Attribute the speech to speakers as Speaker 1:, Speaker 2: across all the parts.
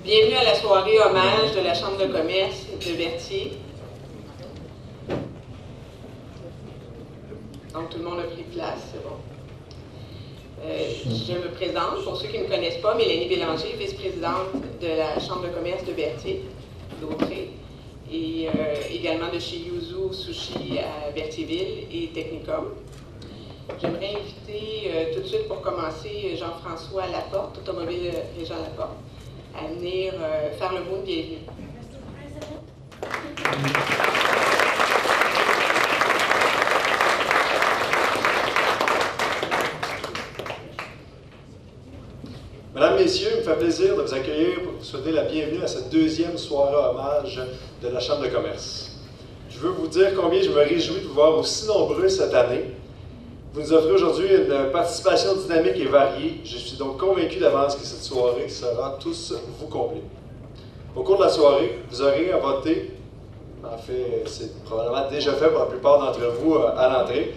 Speaker 1: Bienvenue à la soirée hommage de la Chambre de commerce de Berthier. Donc, tout le monde a pris place, c'est bon. Je me présente, pour ceux qui ne me connaissent pas, Mélanie Bélanger, vice-présidente de la Chambre de commerce de Berthier, d'Autrey, et également de chez Yuzu Sushi à Berthierville et Technicum. J'aimerais inviter tout de suite, pour commencer, Jean-François Laporte, automobile Régent Laporte, à venir faire le mot de bienvenue.
Speaker 2: Mesdames, Messieurs, il me fait plaisir de vous accueillir pour vous souhaiter la bienvenue à cette deuxième soirée hommage de la Chambre de commerce. Je veux vous dire combien je me réjouis de vous voir aussi nombreux cette année. Vous nous offrez aujourd'hui une participation dynamique et variée. Je suis donc convaincu d'avance que cette soirée sera tous vous combler. Au cours de la soirée, vous aurez à voter, en fait, c'est probablement déjà fait pour la plupart d'entre vous à l'entrée,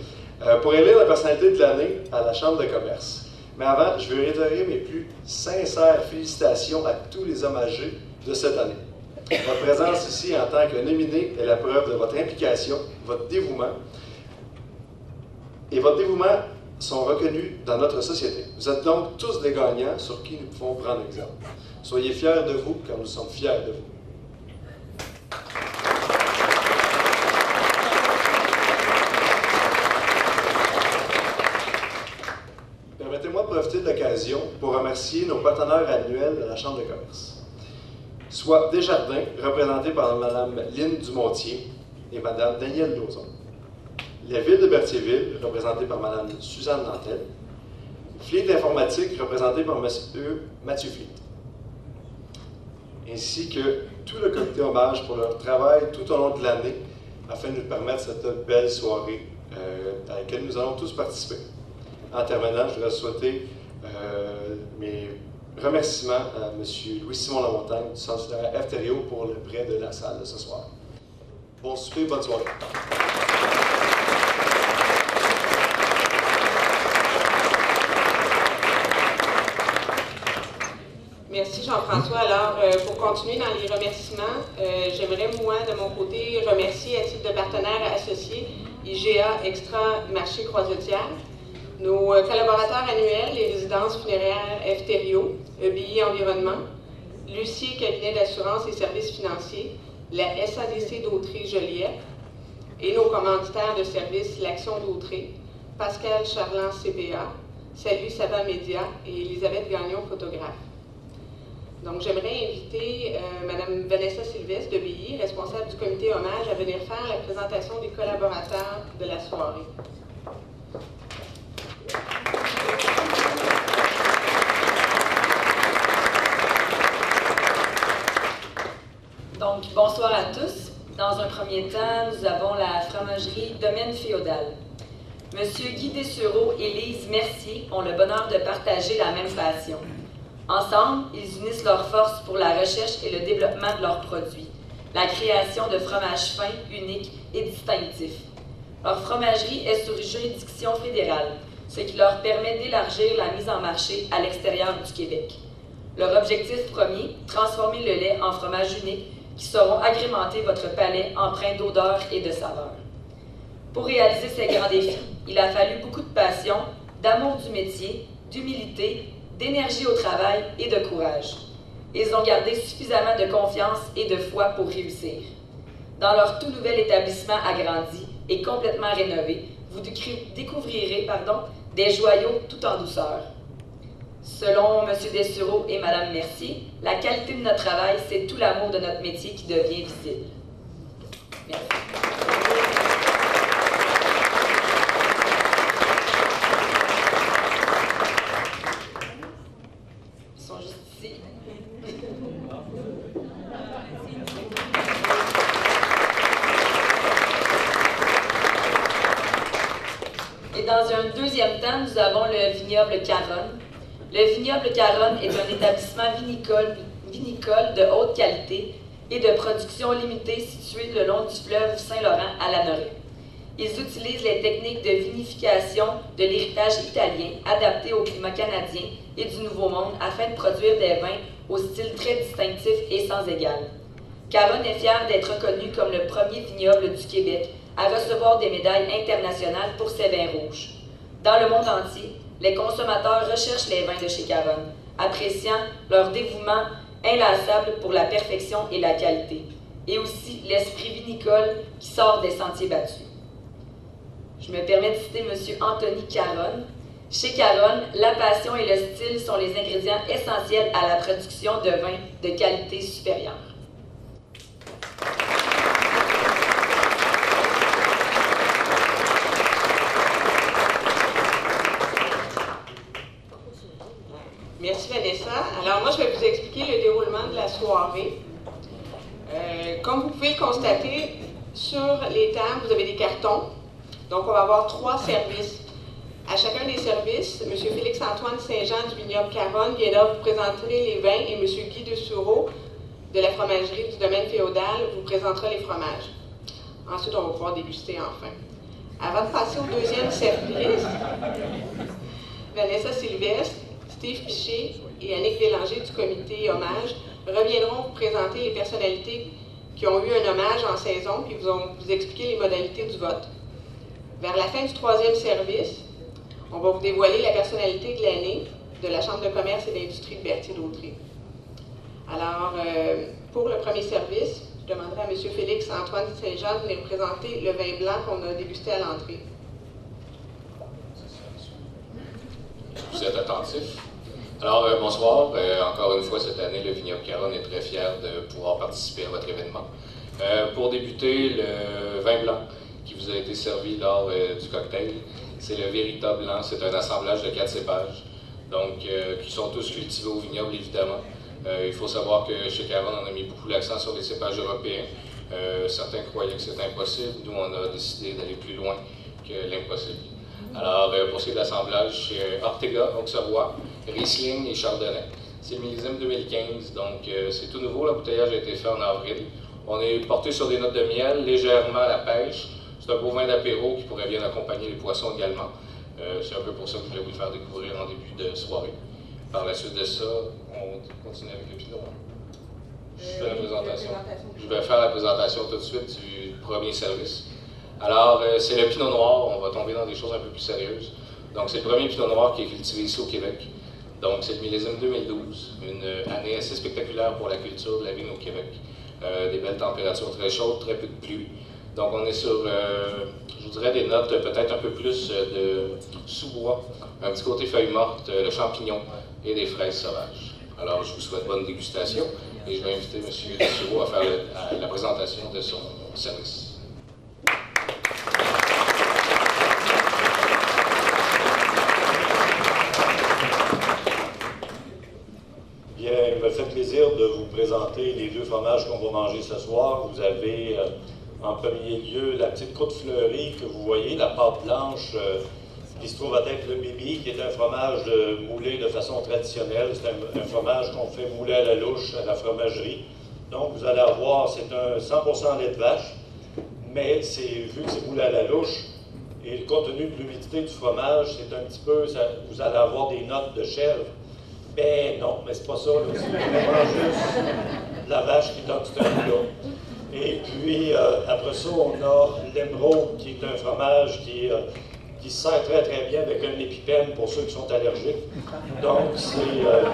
Speaker 2: pour élire la personnalité de l'année à la Chambre de commerce. Mais avant, je veux réitérer mes plus sincères félicitations à tous les hommagés de cette année. Votre présence ici en tant que nominé est la preuve de votre implication, votre dévouement. Et votre dévouement sont reconnus dans notre société. Vous êtes donc tous des gagnants sur qui nous pouvons prendre exemple. Soyez fiers de vous, car nous sommes fiers de vous. Permettez-moi de profiter de l'occasion pour remercier nos partenaires annuels de la Chambre de commerce, soit Desjardins, représentés par Mme Lynne Dumontier et Mme Danielle Lauzon, la Ville de Berthierville, représentée par Mme Suzanne Nantel, Fleet Informatique, représenté par M. Mathieu Fleet, ainsi que tout le comité hommage pour leur travail tout au long de l'année afin de nous permettre cette belle soirée à laquelle nous allons tous participer. En terminant, je voudrais souhaiter mes remerciements à M. Louis-Simon Lamontagne du Centre funéraire F-Thériault pour le prêt de la salle de ce soir. Bon souper, bonne soirée.
Speaker 1: Merci Jean-François. Alors, pour continuer dans les remerciements, j'aimerais, moi, de mon côté, remercier à titre de partenaire associé IGA Extra Marché Croisetière, nos collaborateurs annuels, les résidences funéraires F-Thériault, EBI Environnement, Lucier Cabinet d'assurance et services financiers, la SADC d'Autrey-Joliette et nos commanditaires de services l'Action d'Autrey, Pascal Charland CPA, Salut Savant Média et Elisabeth Gagnon, photographe. Donc, j'aimerais inviter Mme Vanessa Sylvestre de BI, responsable du comité hommage, à venir faire la présentation des collaborateurs de la soirée.
Speaker 3: Donc, bonsoir à tous. Dans un premier temps, nous avons la fromagerie Domaine Féodal. Monsieur Guy Dessureau et Lise Mercier ont le bonheur de partager la même passion. Ensemble, ils unissent leurs forces pour la recherche et le développement de leurs produits, la création de fromages fins, uniques et distinctifs. Leur fromagerie est sur juridiction fédérale, ce qui leur permet d'élargir la mise en marché à l'extérieur du Québec. Leur objectif premier, transformer le lait en fromage unique qui sauront agrémenter votre palais empreint d'odeur et de saveur. Pour réaliser ces grands défis, il a fallu beaucoup de passion, d'amour du métier, d'humilité, d'énergie au travail et de courage. Ils ont gardé suffisamment de confiance et de foi pour réussir. Dans leur tout nouvel établissement agrandi et complètement rénové, vous découvrirez des joyaux tout en douceur. Selon M. Dessureau et Mme Mercier, la qualité de notre travail, c'est tout l'amour de notre métier qui devient visible. Merci. Ils sont juste ici. Et dans un deuxième temps, nous avons le vignoble Caronne. Le vignoble Caronne est un établissement vinicole de haute qualité et de production limitée situé le long du fleuve Saint-Laurent à Lanoraie. Ils utilisent les techniques de vinification de l'héritage italien adaptées au climat canadien et du Nouveau Monde afin de produire des vins au style très distinctif et sans égal. Caronne est fier d'être reconnu comme le premier vignoble du Québec à recevoir des médailles internationales pour ses vins rouges. Dans le monde entier, les consommateurs recherchent les vins de chez Caronne, appréciant leur dévouement inlassable pour la perfection et la qualité, et aussi l'esprit vinicole qui sort des sentiers battus. Je me permets de citer M. Anthony Caronne. Chez Caronne, la passion et le style sont les ingrédients essentiels à la production de vins de qualité supérieure.
Speaker 1: Merci Vanessa. Alors moi, je vais vous expliquer le déroulement de la soirée. Comme vous pouvez le constater, sur les tables, vous avez des cartons. Donc, on va avoir 3 services. À chacun des services, M. Félix-Antoine Saint-Jean du vignoble Caronne viendra vous présenter les vins et M. Guy Dessureau de la fromagerie du domaine féodal vous présentera les fromages. Ensuite, on va pouvoir déguster enfin. Avant de passer au deuxième service, Vanessa Sylvestre, Steve Piché et Annick Bélanger du comité Hommage reviendront vous présenter les personnalités qui ont eu un hommage en saison, puis vous expliquer les modalités du vote. Vers la fin du troisième service, on va vous dévoiler la personnalité de l'année de la Chambre de commerce et d'industrie de Berthier-Dautry. Alors, pour le premier service, je demanderai à M. Félix-Antoine Saint-Jean de venir présenter le vin blanc qu'on a dégusté à l'entrée.
Speaker 4: Vous êtes attentifs. Alors, bonsoir. Encore une fois, cette année, le vignoble Caronne est très fier de pouvoir participer à votre événement. Pour débuter, le vin blanc qui vous a été servi lors du cocktail, c'est le Vérita Blanc. C'est un assemblage de 4 cépages, donc qui sont tous cultivés au vignoble, évidemment. Il faut savoir que chez Caronne, on a mis beaucoup l'accent sur les cépages européens. Certains croyaient que c'était impossible. Nous, on a décidé d'aller plus loin que l'impossible. Alors, pour ce qui est de l'assemblage, c'est Ortega, Auxerrois, Riesling et Chardonnay. C'est le millésime 2015, donc c'est tout nouveau. L'embouteillage a été fait en avril. On est porté sur des notes de miel, légèrement à la pêche. C'est un beau vin d'apéro qui pourrait bien accompagner les poissons également. C'est un peu pour ça que je voulais vous le faire découvrir en début de soirée. Par la suite de ça, on continue avec le pinot. Je fais la présentation. Je vais faire la présentation tout de suite du premier service. Alors, c'est le pinot noir. On va tomber dans des choses un peu plus sérieuses. Donc, c'est le premier pinot noir qui est cultivé ici au Québec. Donc, c'est le millésime 2012, une année assez spectaculaire pour la culture de la vigne au Québec. Des belles températures très chaudes, très peu de pluie. Donc, on est sur, je vous dirais, des notes peut-être un peu plus de sous-bois, un petit côté feuilles mortes, le champignon et des fraises sauvages. Alors, je vous souhaite bonne dégustation et je vais inviter M. Dessureau à faire la présentation de son service.
Speaker 5: Bien, il me fait plaisir de vous présenter les 2 fromages qu'on va manger ce soir. Vous avez en premier lieu la petite croûte fleurie que vous voyez, la pâte blanche qui se trouve à être le Bibi, qui est un fromage moulé de façon traditionnelle. C'est un fromage qu'on fait mouler à la louche à la fromagerie. Donc vous allez avoir, c'est un 100% lait de vache, mais vu que c'est moulé à la louche, et compte tenu de l'humidité du fromage, c'est un petit peu, vous allez avoir des notes de chèvre. Ben non, mais c'est pas ça, c'est vraiment juste la vache qui donne tout un plat. Et puis, après ça, on a l'émeraude, qui est un fromage qui se sert très très bien avec un épipène pour ceux qui sont allergiques. Donc, c'est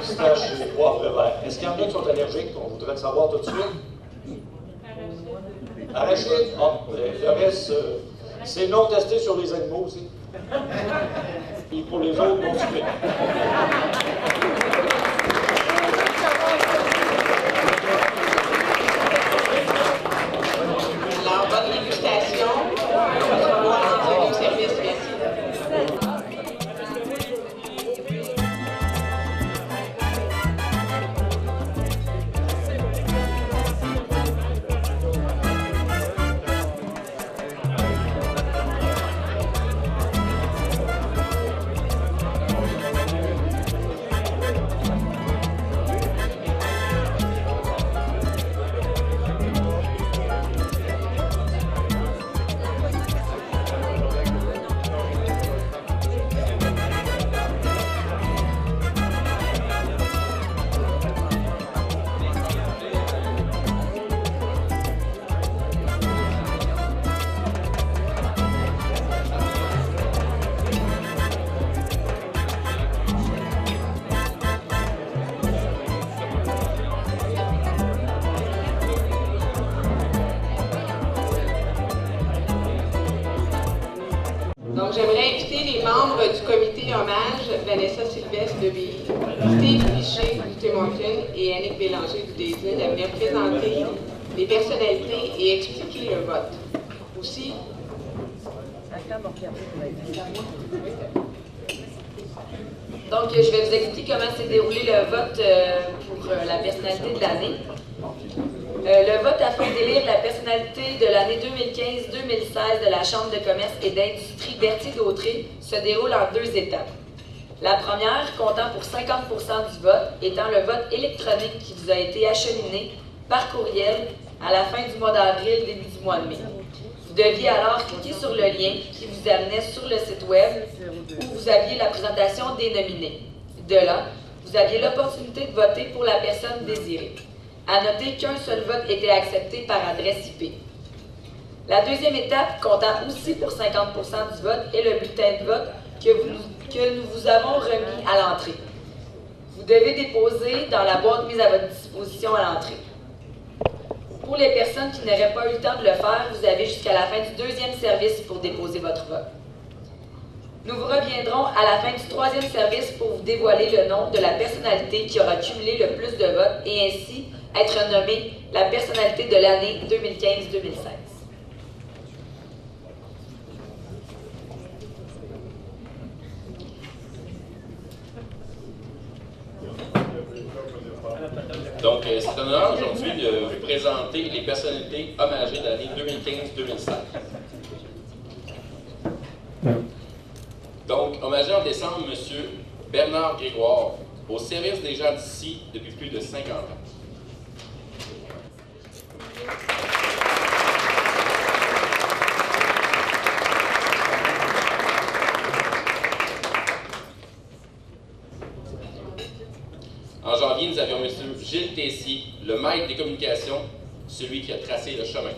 Speaker 5: pistache et poivre vert. Est-ce qu'il y en a qui sont allergiques? On voudrait le savoir tout de suite. Arachide? Ah, le reste, c'est non testé sur les animaux aussi. Puis pour les autres, non sucré.
Speaker 1: Alors, bonne dégustation. On va se revoir dans un autre service. Merci. les membres du comité hommage, Vanessa Sylvestre de BI, Steve Piché du Tim Hortons et Annick Bélanger du Daisy, à venir présenter les personnalités et expliquer le vote. Aussi,
Speaker 3: donc, je vais vous expliquer comment s'est déroulé le vote pour la personnalité de l'année. Le vote afin d'élire la personnalité de l'année 2015-2016 de la Chambre de commerce et d'industrie Berthier-Dautré se déroule en 2 étapes. La première, comptant pour 50% du vote, étant le vote électronique qui vous a été acheminé par courriel à la fin du mois d'avril, début du mois de mai. Vous deviez alors cliquer sur le lien qui vous amenait sur le site web où vous aviez la présentation des nominés. De là, vous aviez l'opportunité de voter pour la personne désirée. À noter qu'un seul vote était accepté par adresse IP. La deuxième étape, comptant aussi pour 50% du vote, est le bulletin de vote que nous vous avons remis à l'entrée. Vous devez déposer dans la boîte mise à votre disposition à l'entrée. Pour les personnes qui n'auraient pas eu le temps de le faire, vous avez jusqu'à la fin du 2e service pour déposer votre vote. Nous vous reviendrons à la fin du 3e service pour vous dévoiler le nom de la personnalité qui aura cumulé le plus de votes et ainsi être nommée la personnalité de l'année 2015-2016.
Speaker 6: Donc, c'est un honneur aujourd'hui de vous présenter les personnalités hommagées de l'année 2015-2016. Donc, hommagé en décembre, M. Bernard Grégoire, au service des gens d'ici depuis plus de 50 ans. En janvier, nous avions M. Gilles Tessier, le maître des communications, celui qui a tracé le chemin.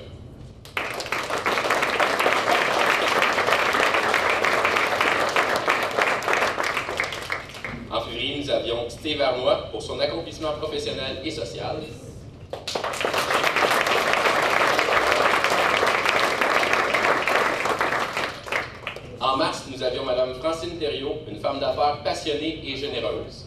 Speaker 6: En février, nous avions Steve Arnois pour son accomplissement professionnel et social. En mars, nous avions Mme Francine Thériault, une femme d'affaires passionnée et généreuse.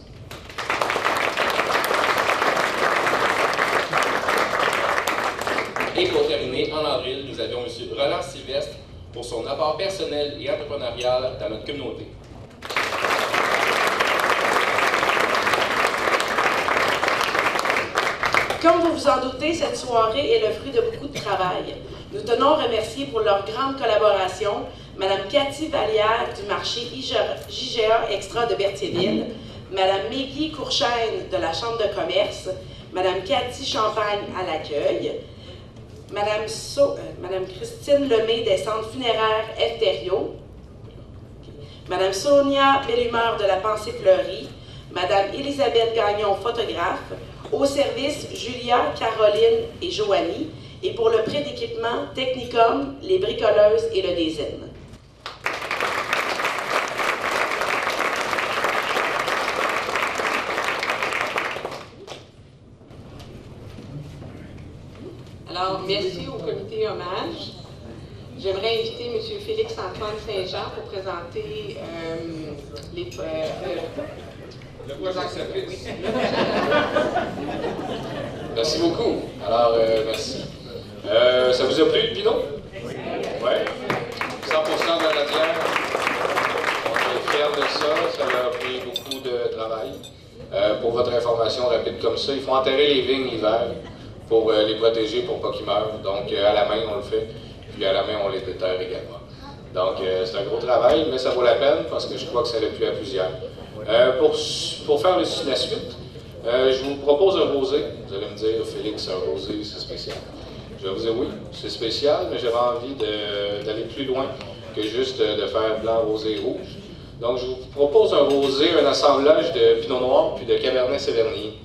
Speaker 6: Et pour terminer, en avril, nous avions M. Roland Sylvestre pour son apport personnel et entrepreneurial dans notre communauté.
Speaker 1: comme vous vous en doutez, cette soirée est le fruit de beaucoup de travail. Nous tenons à remercier pour leur grande collaboration Mme Cathy Vallière du marché IGA Extra de Berthierville, Mme Maggie Courchaine de la Chambre de commerce, Mme Cathy Champagne à l'accueil, Mme Christine Lemay des centres funéraires F-Thériault, Mme Sonia Bellumeur de la Pensée Fleurie, Mme Elisabeth Gagnon, photographe, au service Julia, Caroline et Joanie, et pour le prêt d'équipement Technicum, les bricoleuses et le DZN. Alors, merci au comité hommage. J'aimerais inviter M. Félix-Antoine Saint-Jean pour présenter
Speaker 4: le projet de service. Merci beaucoup. Alors, merci. Ça vous a plu le Pinot? Oui. 100% de la latière. On est fiers de ça. Ça a pris beaucoup de travail. Pour votre information rapide comme ça, il faut enterrer les vignes l'hiver pour les protéger pour pas qu'ils meurent. Donc, à la main, on le fait. Puis à la main, on les déterre également. Donc, c'est un gros travail, mais ça vaut la peine parce que je crois que ça l'a plu à plusieurs. Pour faire la suite, je vous propose un rosé. Vous allez me dire, Félix, un rosé, c'est spécial. Je vais vous dire oui, c'est spécial, mais j'avais envie d'aller plus loin que juste de faire blanc, rosé et rouge. Donc, je vous propose un rosé, un assemblage de pinot noir puis de cabernet sévernier.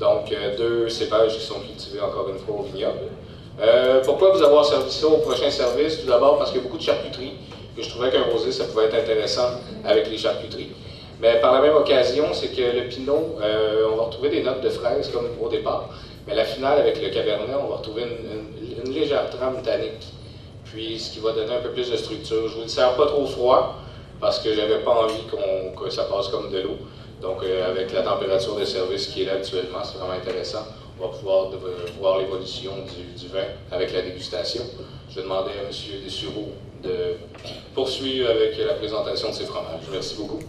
Speaker 4: Donc, deux cépages qui sont cultivés encore une fois au vignoble. Pourquoi vous avoir servi ça au prochain service? Tout d'abord parce qu'il y a beaucoup de charcuterie, que je trouvais qu'un rosé, ça pouvait être intéressant avec les charcuteries. Mais par la même occasion, c'est que le pinot, on va retrouver des notes de fraises comme au départ, mais la finale avec le cabernet, on va retrouver une légère trame tannique, puis ce qui va donner un peu plus de structure. Je ne vous le sers pas trop froid, parce que j'avais pas envie que ça passe comme de l'eau. Donc, avec la température de service qui est là actuellement, c'est vraiment intéressant. On va pouvoir voir l'évolution du vin avec la dégustation. Je vais demander à M. Dessureau de poursuivre avec la présentation de ces fromages. Merci beaucoup.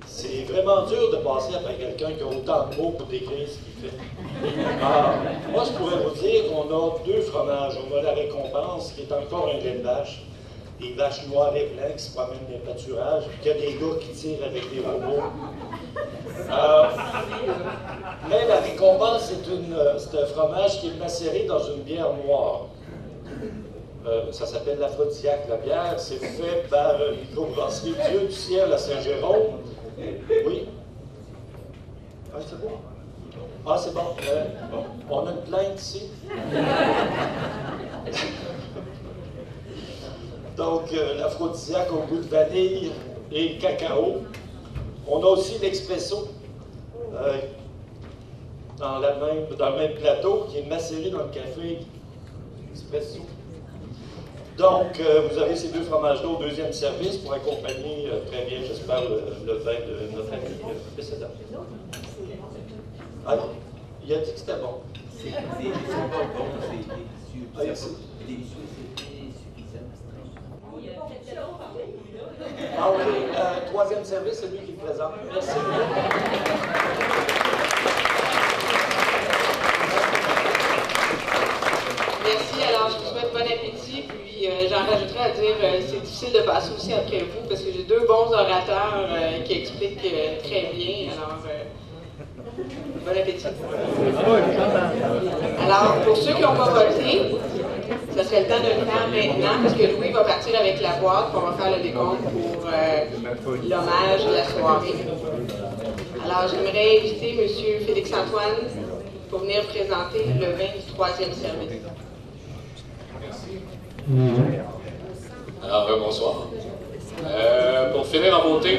Speaker 5: C'est vraiment dur de passer après quelqu'un qui a autant de mots pour décrire ce qu'il fait. Moi, je pourrais vous dire qu'on a 2 fromages. On a la récompense, qui est encore un lait de vache, des vaches noires et blancs qui se promènent dans les pâturages, puis qu'il y a des gars qui tirent avec des robots. Mais la récompense, c'est un fromage qui est macéré dans une bière noire. Ça s'appelle l'aphrodisiaque. La bière, c'est fait par l'hydrobrasserie Dieu du ciel à Saint-Jérôme. Oui? Ah, c'est bon? Ah, c'est bon. On a une plainte ici. Donc, l'aphrodisiaque au goût de vanille et cacao. On a aussi l'expresso dans le même plateau qui est macéré dans le café espresso. Donc, vous avez ces 2 fromages-là au 2e service pour accompagner très bien, j'espère, le vin de notre ami précédent. Ah, il a dit que c'était bon. C'est délicieux, Ah oui, 3e service, c'est lui qui le présente. Merci.
Speaker 1: Merci, alors je vous souhaite bon appétit, puis j'en rajouterai à dire, c'est difficile de passer aussi après vous, parce que j'ai 2 bons orateurs qui expliquent très bien, alors bon appétit. Alors, pour ceux qui n'ont pas voté, ça serait le temps de le faire maintenant, parce que Louis va partir avec la boîte, puis on va faire le décompte pour l'hommage de la soirée. Alors, j'aimerais inviter M. Félix-Antoine pour venir présenter le vin du 3e service.
Speaker 4: Alors, bonsoir. Pour finir en beauté,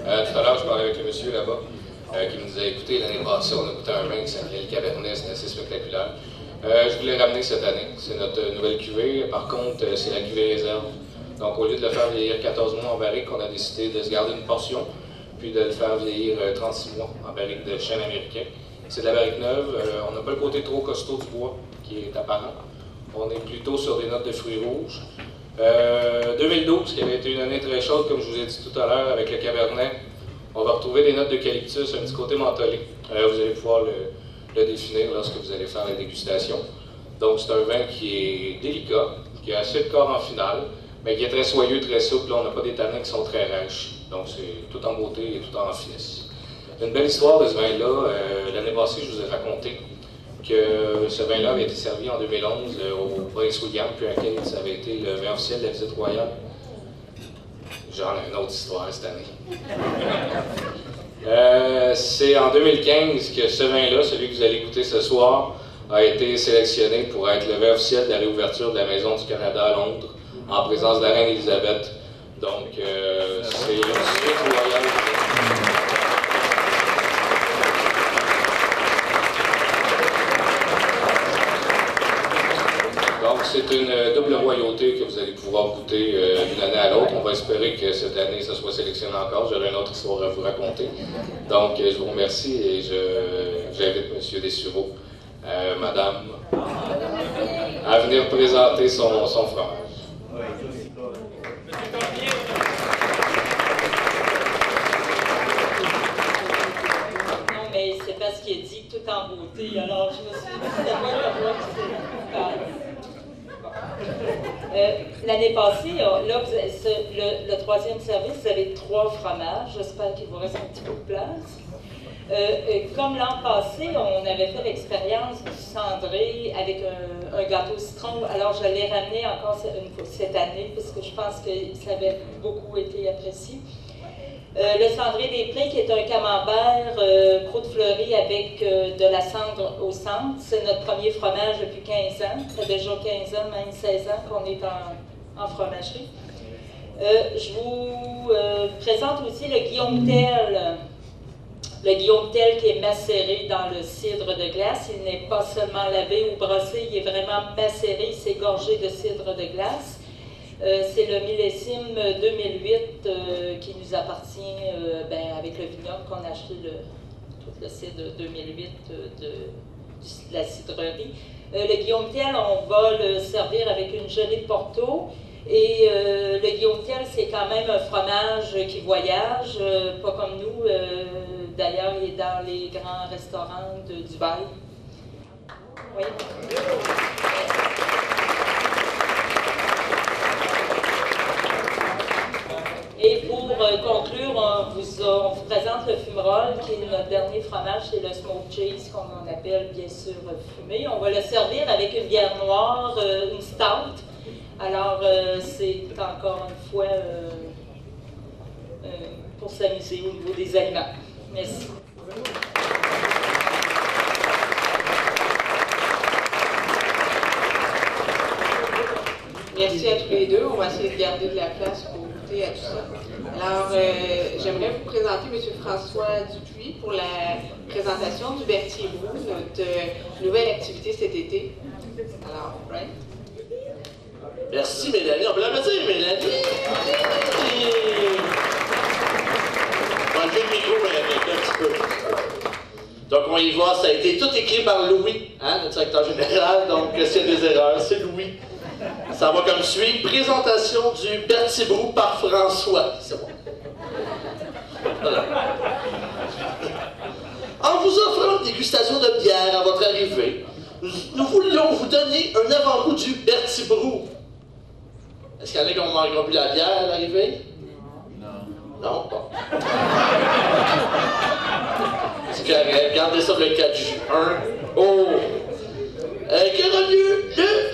Speaker 4: tout à l'heure, je parlais avec le monsieur là-bas, qui me disait, écoutez, l'année passée, on a goûté un vin qui s'appelait le Cabernet, c'est assez spectaculaire. Je voulais ramener cette année, c'est notre nouvelle cuvée. Par contre, c'est la cuvée réserve. Donc, au lieu de le faire vieillir 14 mois en barrique, on a décidé de se garder une portion, puis de le faire vieillir 36 mois en barrique de chêne américain. C'est de la barrique neuve, on n'a pas le côté trop costaud du bois qui est apparent. On est plutôt sur des notes de fruits rouges. 2012, qui avait été une année très chaude, comme je vous ai dit tout à l'heure, avec le Cabernet, on va retrouver des notes d'eucalyptus, un petit côté mentholé. Vous allez pouvoir le définir lorsque vous allez faire la dégustation. Donc c'est un vin qui est délicat, qui a assez de corps en finale, mais qui est très soyeux, très souple. Là, on n'a pas des tanins qui sont très rêches. Donc c'est tout en beauté et tout en finesse. Une belle histoire de ce vin-là. L'année passée, je vous ai raconté que ce vin-là avait été servi en 2011 au Prince William, puis à Kent, ça avait été le vin officiel de la visite royale. J'en ai une autre histoire cette année. C'est en 2015 que ce vin-là, celui que vous allez goûter ce soir, a été sélectionné pour être le vin officiel de la réouverture de la Maison du Canada à Londres, en présence de la reine Élisabeth. Donc, c'est une suite royale. Donc, c'est une double royauté que vous allez pouvoir goûter d'une année à l'autre. On va espérer que cette année, ça soit sélectionné encore. J'aurai une autre histoire à vous raconter. Donc, je vous remercie et j'invite M. Dessureau, Madame, à venir présenter son fromage.
Speaker 7: Non, mais c'est parce qu'il a dit tout en beauté, alors je me suis dit, c'est moi la voix qui parle. L'année passée, là, le 3e service, vous avez 3 fromages. J'espère qu'il vous reste un petit peu de place. Comme l'an passé, on avait fait l'expérience du cendré avec un gâteau au citron. Alors, je l'ai ramené encore une fois cette année, parce que je pense que ça avait beaucoup été apprécié. Le cendré des Prés, qui est un camembert croûte fleurie avec de la cendre au centre. C'est notre premier fromage depuis 15 ans. Ça fait déjà 15 ans, même 16 ans qu'on est en fromagerie. Je vous présente aussi le Guillaume Tell Le Guillaume Tell qui est macéré dans le cidre de glace. Il n'est pas seulement lavé ou brossé, il est vraiment macéré, c'est gorgé de cidre de glace. C'est le millésime 2008 qui nous appartient avec le vignoble qu'on a acheté tout le cidre 2008 de la cidrerie. Le Guillaume Tell, on va le servir avec une gelée de Porto. Et le Guillaume Tell, c'est quand même un fromage qui voyage, pas comme nous. D'ailleurs, il est dans les grands restaurants de Dubaï. Oui. Et pour conclure, on vous présente le fumerol, qui est notre dernier fromage, c'est le smoked cheese, qu'on en appelle bien sûr fumé. On va le servir avec une bière noire, une stout. Alors, c'est encore une fois pour s'amuser au niveau des aliments. Merci.
Speaker 1: Merci à tous les deux. On va essayer de garder de la place pour goûter à tout ça. Alors, j'aimerais vous présenter M. François Dupuis pour la présentation du Berthier Brou, notre nouvelle activité cet été. Alors, Brian?
Speaker 8: Merci Mélanie. On peut l'applaudir, Mélanie. On va lever le micro, Mélanie, un petit peu. Donc on y va, ça a été tout écrit par Louis, notre directeur général, donc s'il y a des erreurs, c'est Louis. Ça va comme suit. Présentation du Berthier Brou par François. C'est bon. Voilà. En vous offrant une dégustation de bière à votre arrivée, nous voulions vous donner un avant-goût du Berthier Brou. Est-ce qu'il y en a qui ont bu la bière à l'arrivée? Non. Non? Bon. C'est correct. Regardez ça le 4 juin. Oh! Qui aura lieu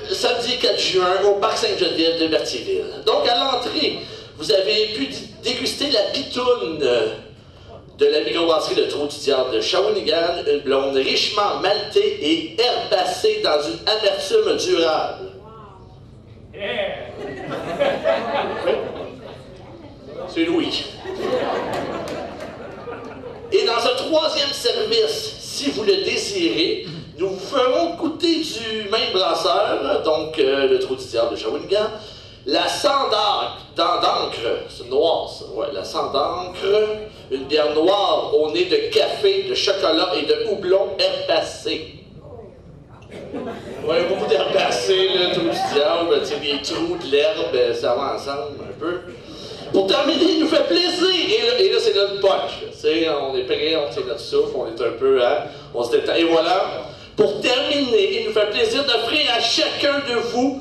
Speaker 8: le samedi 4 juin au Parc Sainte-Geneviève de Berthierville. Donc, à l'entrée, vous avez pu déguster la pitoune de la microbrasserie Le Trou du Diable de Shawinigan, une blonde richement maltée et herbacée dans une amertume durable. C'est Louis. Et dans un troisième service, si vous le désirez, nous vous ferons goûter du même brasseur, donc le Trou du Diable de Shawinigan, la sang d'encre, c'est noir ça, ouais, la sang d'encre, une bière noire au nez de café, de chocolat et de houblon herbacé. Ouais, beaucoup d'herbacé, le Trou du Diable, tu sais, des trous, de l'herbe, ça va ensemble un peu. Pour terminer, il nous fait plaisir, et là c'est notre punch, tu sais, on est prêt, on tient notre souffle, on est un peu, on se détend, et voilà. Pour terminer, il nous fait plaisir d'offrir à chacun de vous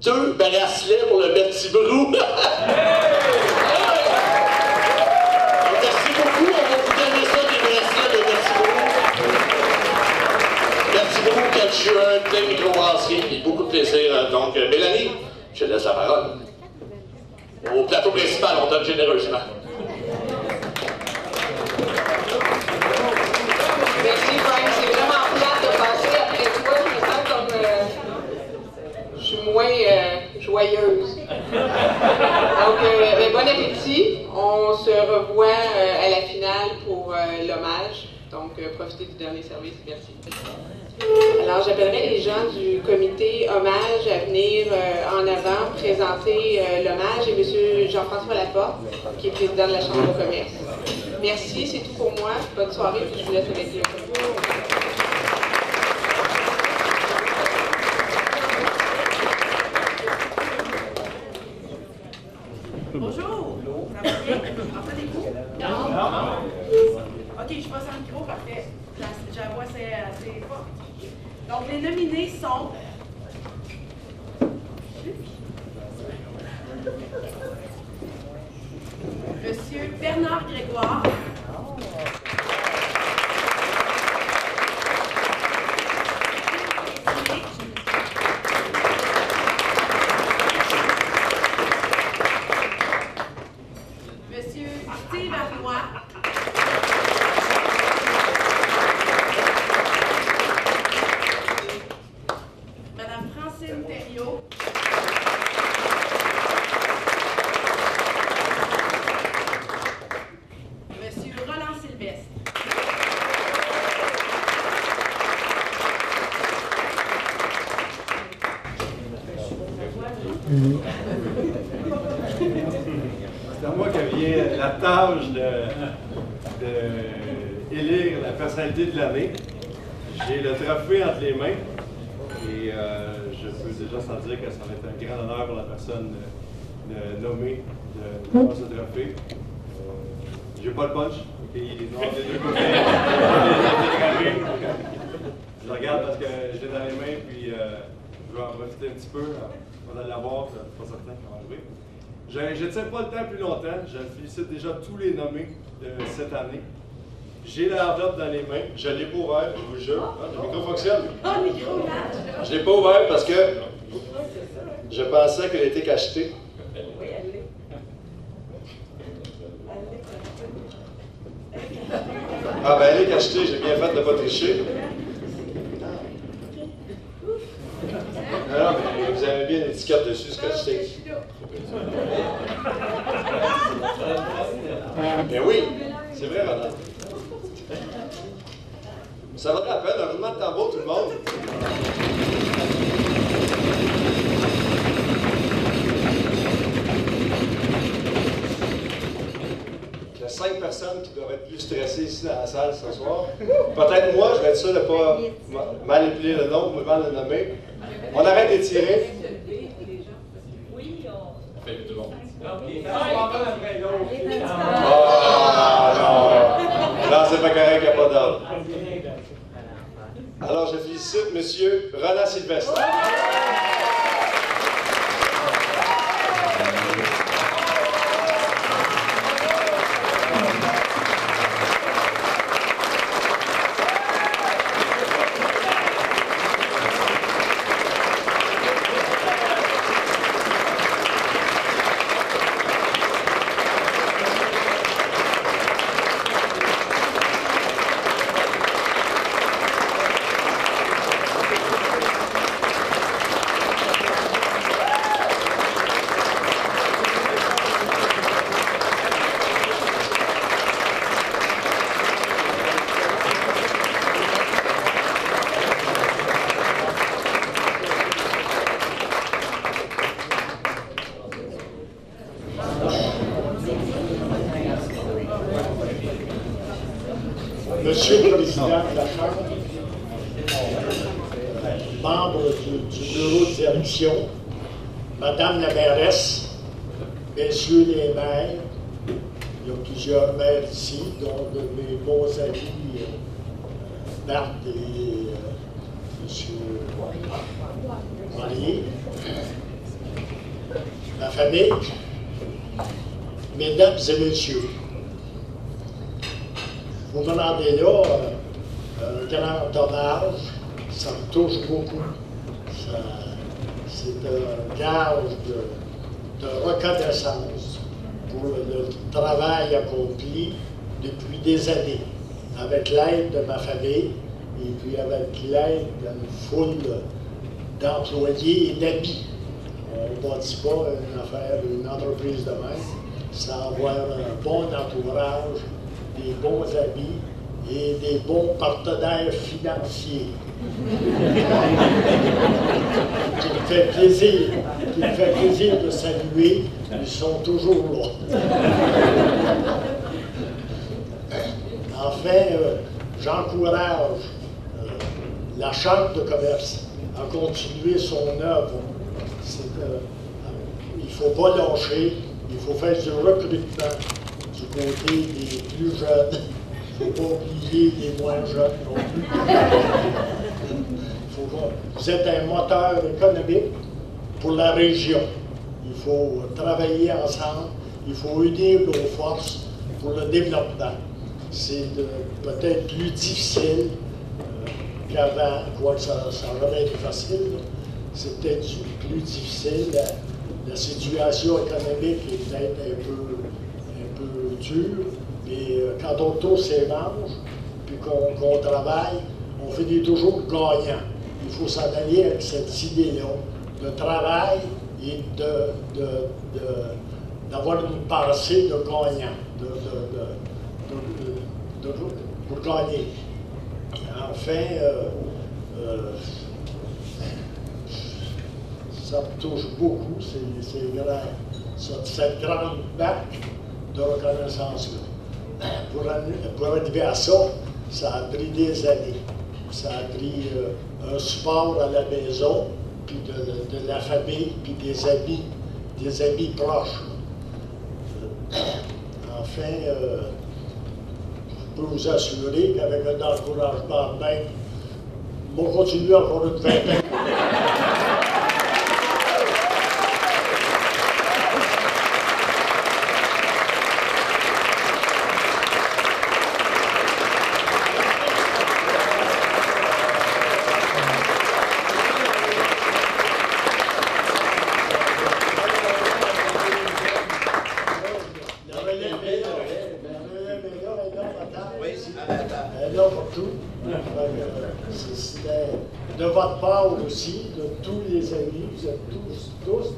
Speaker 8: 2 bracelets pour le Berthier Brou. Merci beaucoup, on va vous donner ça, des bracelets de Berthier Brou. Berthier Brou, 4 juin, plein microbrasserie, et beaucoup de plaisir. Donc, Mélanie, je te laisse la parole. Au plateau principal, on donne généreusement.
Speaker 1: Merci, Brian. C'est vraiment plate de passer après toi. Je me sens comme je suis moins joyeuse. Donc, bon appétit. On se revoit à la finale pour l'hommage. Donc, profitez du dernier service. Merci. Alors, j'appellerai les gens du comité hommage à venir en avant présenter l'hommage et M. Jean-François Laporte, qui est président de la Chambre de commerce. Merci, c'est tout pour moi. Bonne soirée, puis je vous laisse avec le comité.
Speaker 9: Bonjour! Ça va bien? Entendez-vous? Non? Ok, je passe un micro, parfait. J'ai la voix assez forte. Donc, les nominés sont... Monsieur Bernard Grégoire. Monsieur Steve Arnois. Madame Francine Thériault. Monsieur Roland Sylvestre.
Speaker 2: la tâche d'élire la personnalité de l'année. J'ai le trophée entre les mains et je peux déjà sans dire que ça va être un grand honneur pour la personne nommée de avoir ce trophée. J'ai pas le punch, ok, il est noir des deux côtés. Je le regarde parce que je l'ai dans les mains, puis je vais en profiter un petit peu. On va l'avoir, je ne suis pas certain qu'on va arriver. Je ne tiens pas le temps plus longtemps. Je félicite déjà tous les nommés de cette année. J'ai l'enveloppe dans les mains. Je ne l'ai pas ouvert, je vous le jure. Ah, le micro fonctionne. Je ne l'ai pas ouvert parce que je pensais qu'elle était cachetée. Ah ben elle est cachetée, j'ai bien fait de ne pas tricher. Non, mais vous avez bien l'étiquette dessus, c'est cacheté. Mais oui, c'est vrai, madame. Ça vaudrait la peine, un roulement de tambour, tout le monde. Il y a 5 personnes qui doivent être plus stressées ici dans la salle ce soir. Peut-être moi, je vais être sûr de ne pas manipuler le nom, mal le nommer. On arrête d'étirer.
Speaker 7: Oui, on
Speaker 6: fait tout le monde.
Speaker 2: Ah non! Non, c'est pas correct, il n'y a pas d'ordre. Alors, je félicite M. Roland Sylvestre.
Speaker 10: Monsieur le Président de la Chambre, membres du bureau de direction, Madame la mairesse, Messieurs les maires, il y a plusieurs maires ici, dont de mes bons amis, Marthe et Monsieur Marier, ma famille, Mesdames et Messieurs, vous me rendez là un grand hommage, ça me touche beaucoup. C'est un gage de reconnaissance pour le travail accompli depuis des années, avec l'aide de ma famille et puis avec l'aide d'une foule d'employés et d'amis. On ne bâtit pas une affaire, une entreprise de même, sans avoir un bon entourage, des bons amis et des bons partenaires financiers. Qui me fait plaisir de saluer, ils sont toujours là. Enfin, j'encourage la Chambre de commerce à continuer son œuvre. Il ne faut pas lâcher, il faut faire du recrutement du côté des plus jeunes. Il ne faut pas oublier les moins jeunes non plus. Vous êtes un moteur économique pour la région. Il faut travailler ensemble, il faut unir nos forces pour le développement. C'est peut-être plus difficile qu'avant, quoique ça aurait été facile. C'est peut-être plus difficile. La situation économique est peut-être un peu dure, mais quand on tourne ses manches, puis qu'on travaille, on finit toujours gagnant. Il faut s'en aller avec cette idée-là de travail et d'avoir une pensée de gagnant, pour gagner. Enfin, ça me touche beaucoup, cette grande marque de de reconnaissance-là. Pour arriver à ça, ça a pris des années. Ça a pris un support à la maison, puis de la famille, puis des amis proches. Enfin, je peux vous assurer qu'avec un encouragement de même, on va continuer encore une vingtaine. De votre part aussi, de tous les amis, vous êtes tous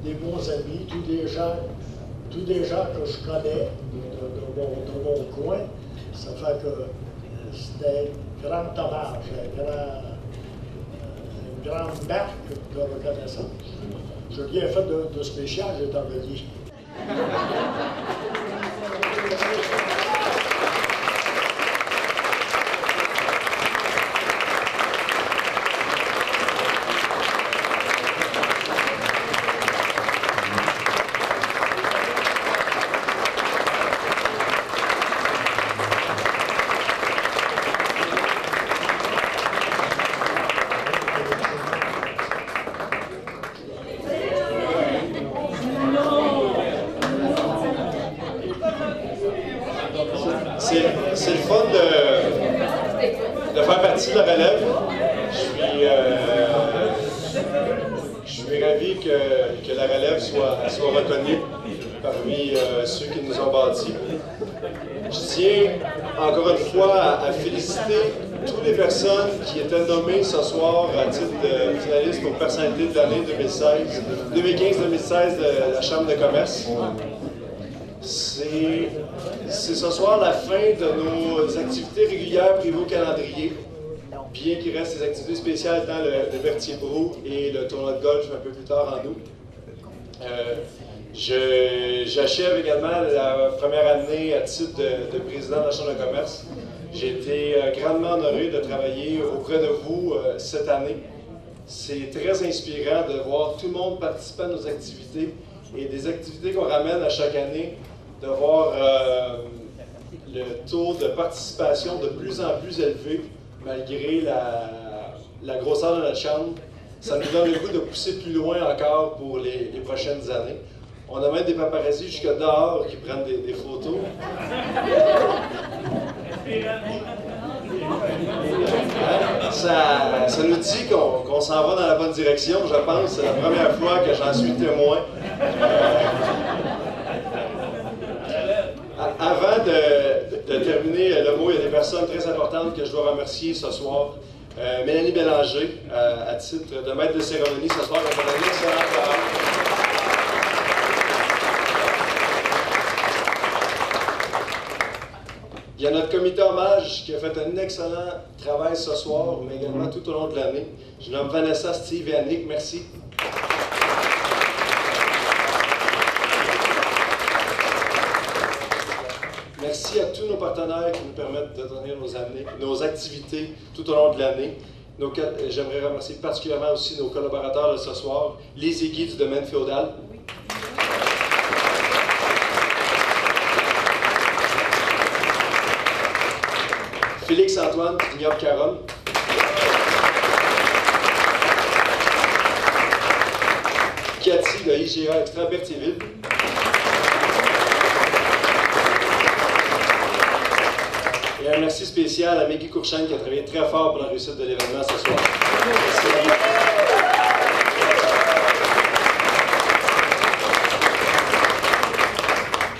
Speaker 10: des bons amis, tous des gens que je connais de mon coin. Ça fait que c'était un grand hommage, une grande marque de reconnaissance. Je n'ai rien fait de spécial, j'ai envoyé.
Speaker 2: C'est le fun de faire partie de la relève. Je suis ravi que la relève soit reconnue parmi ceux qui nous ont bâtis. Je tiens encore une fois à féliciter toutes les personnes qui étaient nommées ce soir à titre de finaliste pour personnalité de l'année 2015-2016 de la Chambre de commerce. C'est ce soir la fin de nos activités régulières prévues au calendrier, bien qu'il reste des activités spéciales dans le Berthier-Brou et le tournoi de golf un peu plus tard en août. J'achève également la première année à titre de président de la Chambre de commerce. J'ai été grandement honoré de travailler auprès de vous cette année. C'est très inspirant de voir tout le monde participer à nos activités et des activités qu'on ramène à chaque année, de voir le taux de participation de plus en plus élevé malgré la grosseur de notre chambre. Ça nous donne le goût de pousser plus loin encore pour les prochaines années. On a même des paparazzis jusque dehors qui prennent des photos. Ça nous dit qu'on s'en va dans la bonne direction, je pense. C'est la première fois que j'en suis témoin. Avant de terminer le mot, il y a des personnes très importantes que je dois remercier ce soir. Mélanie Bélanger, à titre de maître de cérémonie ce soir, elle a fait un excellent travail. Il y a notre comité hommage qui a fait un excellent travail ce soir, mais également tout au long de l'année. Je nomme Vanessa, Steve et Annick, merci. Merci à tous nos partenaires qui nous permettent de tenir nos activités tout au long de l'année. J'aimerais remercier particulièrement aussi nos collaborateurs de ce soir, les aiguilles du domaine féodal. Félix-Antoine Vignoble-Caronne. Cathy de IGA Extra Berthierville. Et un merci spécial à Maggie Courchaine qui a travaillé très fort pour la réussite de l'événement ce soir. Merci.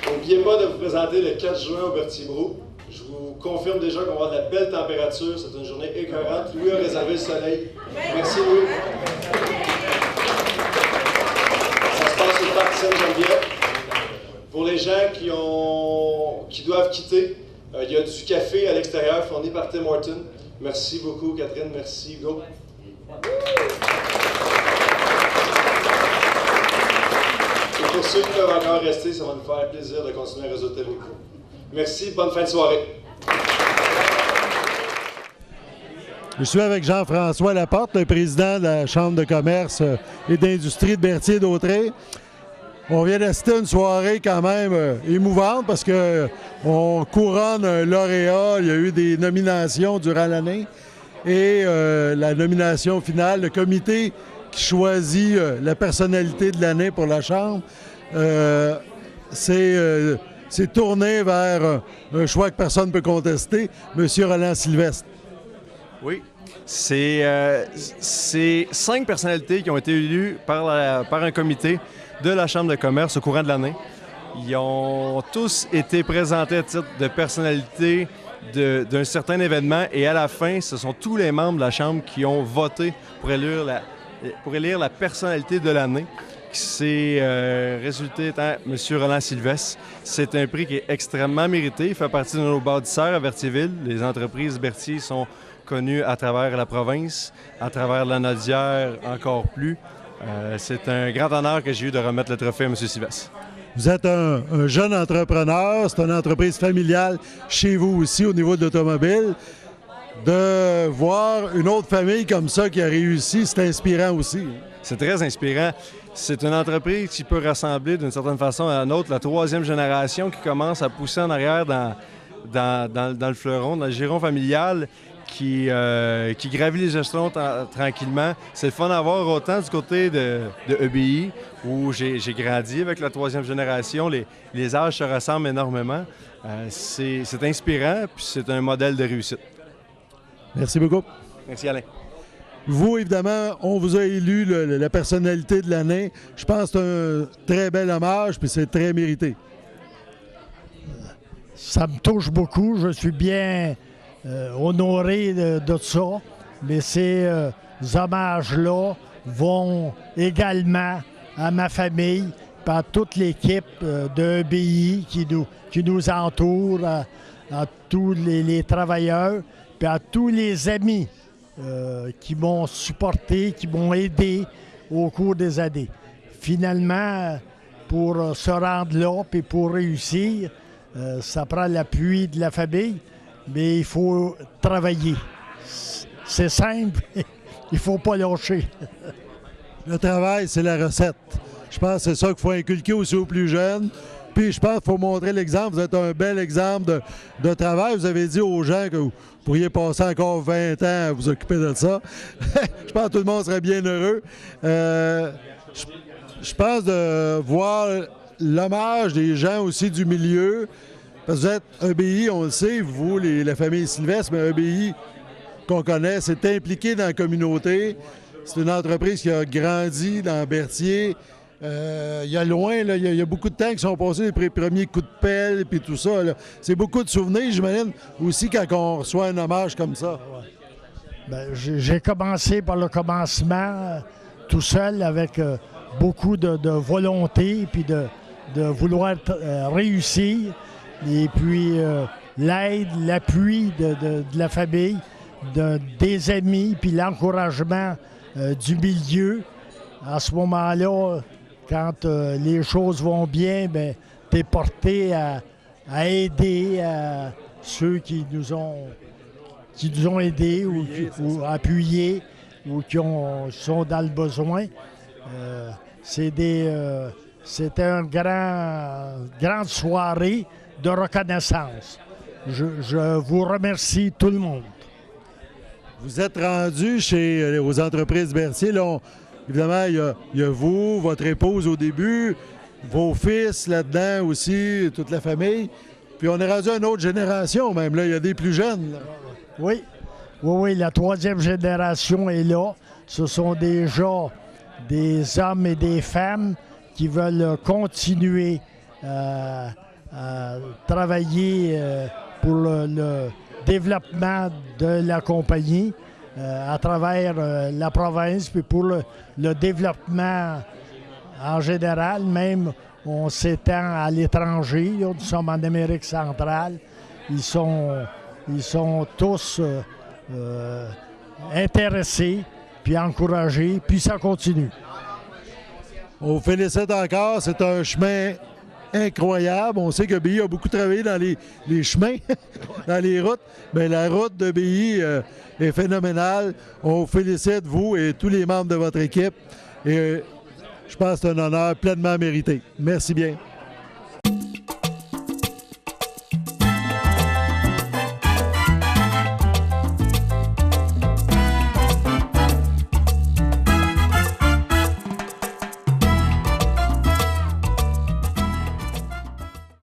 Speaker 2: N'oubliez pas de vous présenter le 4 juin au Berthier-Brou. Je vous confirme déjà qu'on va avoir de la belle température. C'est une journée écœurante. Louis a réservé le soleil. Merci Louis. Ça se passe au parc Sainte-Geneviève. Pour les gens qui doivent quitter, il y a du café à l'extérieur fourni par Tim Horton. Merci beaucoup Catherine, merci Hugo. Et pour ceux qui peuvent encore rester, ça va nous faire plaisir de continuer à réseauter avec vous. Merci, bonne fin de soirée.
Speaker 11: Je suis avec Jean-François Laporte, le président de la Chambre de commerce et d'industrie de Berthier-d'Autrey. On vient d'assister à une soirée quand même émouvante parce qu'on couronne un lauréat. Il y a eu des nominations durant l'année et la nomination finale, le comité qui choisit la personnalité de l'année pour la Chambre, c'est tourné vers un choix que personne ne peut contester, M. Roland Sylvestre.
Speaker 12: Oui, c'est 5 personnalités qui ont été élues par un comité de la Chambre de commerce au courant de l'année. Ils ont tous été présentés à titre de personnalité d'un certain événement et à la fin, ce sont tous les membres de la Chambre qui ont voté pour élire la personnalité de l'année. C'est résulté étant M. Roland Sylvestre. C'est un prix qui est extrêmement mérité. Il fait partie de nos bâtisseurs à Berthierville. Les entreprises Berthier sont connues à travers la province, à travers la Nodière encore plus. C'est un grand honneur que j'ai eu de remettre le trophée à M. Sylvestre.
Speaker 11: Vous êtes un jeune entrepreneur, c'est une entreprise familiale chez vous aussi au niveau de l'automobile. De voir une autre famille comme ça qui a réussi, c'est inspirant aussi.
Speaker 12: C'est très inspirant. C'est une entreprise qui peut rassembler d'une certaine façon à une autre la troisième génération qui commence à pousser en arrière dans le fleuron, dans le giron familial, qui gravit les échelons tranquillement. C'est le fun à voir autant du côté de EBI, où j'ai grandi avec la troisième génération. Les âges se ressemblent énormément. C'est inspirant, puis c'est un modèle de réussite.
Speaker 11: Merci beaucoup.
Speaker 12: Merci, Alain.
Speaker 11: Vous, évidemment, on vous a élu la personnalité de l'année. Je pense que c'est un très bel hommage, puis c'est très mérité.
Speaker 10: Ça me touche beaucoup. Je suis bien honoré de ça. Mais ces hommages-là vont également à ma famille, puis à toute l'équipe de EBI qui nous entoure, à tous les travailleurs, puis à tous les amis qui m'ont supporté, qui m'ont aidé au cours des années. Finalement, pour se rendre là et pour réussir, ça prend l'appui de la famille, mais il faut travailler. C'est simple, il ne faut pas lâcher.
Speaker 11: Le travail, c'est la recette. Je pense que c'est ça qu'il faut inculquer aussi aux plus jeunes. Puis je pense qu'il faut montrer l'exemple. Vous êtes un bel exemple de travail. Vous avez dit aux gens que vous pourriez passer encore 20 ans à vous occuper de ça. Je pense que tout le monde serait bien heureux. Je pense de voir l'hommage des gens aussi du milieu. Parce que vous êtes EBI, on le sait, vous, la famille Sylvestre, mais EBI qu'on connaît, c'est impliqué dans la communauté. C'est une entreprise qui a grandi dans Berthier. Il y a loin, là, il y a beaucoup de temps qui sont passés, les premiers coups de pelle et tout ça. C'est beaucoup de souvenirs, j'imagine, aussi quand on reçoit un hommage comme ça.
Speaker 10: Bien, j'ai commencé par le commencement, tout seul, avec beaucoup de volonté et de vouloir réussir. Et puis l'aide, l'appui de la famille, des amis, puis l'encouragement du milieu. À ce moment-là, quand les choses vont bien, bien, tu es porté à aider ceux qui nous ont aidés ou appuyés ou qui sont dans le besoin. C'était une grande soirée de reconnaissance. Je vous remercie tout le monde.
Speaker 11: Vous êtes rendu aux entreprises Berthier. Là, évidemment, il y a vous, votre épouse au début, vos fils là-dedans aussi, toute la famille. Puis on est rendu à une autre génération même. Là, il y a des plus jeunes. Là.
Speaker 10: Oui, la troisième génération est là. Ce sont déjà des hommes et des femmes qui veulent continuer à travailler pour le développement de la compagnie à travers la province, puis pour le développement en général. Même, on s'étend à l'étranger. Nous sommes en Amérique centrale. Ils sont tous intéressés, puis encouragés, puis ça continue.
Speaker 11: On vous félicite encore. C'est un chemin incroyable. On sait que BI a beaucoup travaillé dans les chemins, dans les routes. Mais la route de BI est phénoménale. On vous félicite, vous et tous les membres de votre équipe. Et je pense que c'est un honneur pleinement mérité. Merci bien.